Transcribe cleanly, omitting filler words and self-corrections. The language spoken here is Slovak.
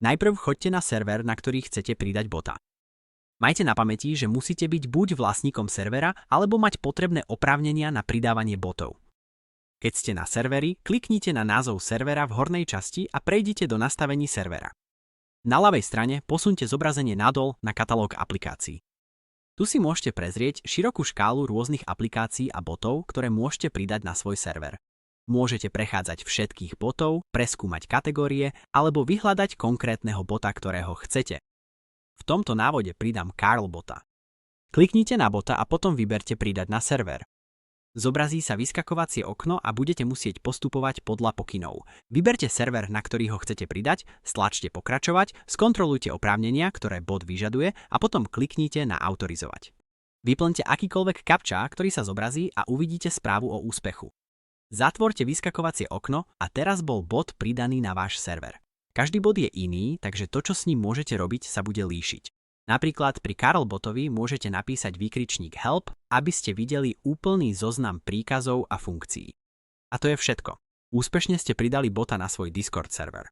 Najprv choďte na server, na ktorý chcete pridať bota. Majte na pamäti, že musíte byť buď vlastníkom servera, alebo mať potrebné oprávnenia na pridávanie botov. Keď ste na serveri, kliknite na názov servera v hornej časti a prejdite do nastavení servera. Na ľavej strane posuňte zobrazenie nadol na katalóg aplikácií. Tu si môžete prezrieť širokú škálu rôznych aplikácií a botov, ktoré môžete pridať na svoj server. Môžete prechádzať všetkých botov, preskúmať kategórie alebo vyhľadať konkrétneho bota, ktorého chcete. V tomto návode pridám Karl bota. Kliknite na bota a potom vyberte pridať na server. Zobrazí sa vyskakovacie okno a budete musieť postupovať podľa pokynov. Vyberte server, na ktorý ho chcete pridať, stlačte pokračovať, skontrolujte oprávnenia, ktoré bot vyžaduje a potom kliknite na autorizovať. Vyplňte akýkoľvek kapča, ktorý sa zobrazí a uvidíte správu o úspechu. Zatvorte vyskakovacie okno a teraz bol bot pridaný na váš server. Každý bod je iný, takže to, čo s ním môžete robiť, sa bude líšiť. Napríklad pri Karl botovi môžete napísať výkričník help, aby ste videli úplný zoznam príkazov a funkcií. A to je všetko. Úspešne ste pridali bota na svoj Discord server.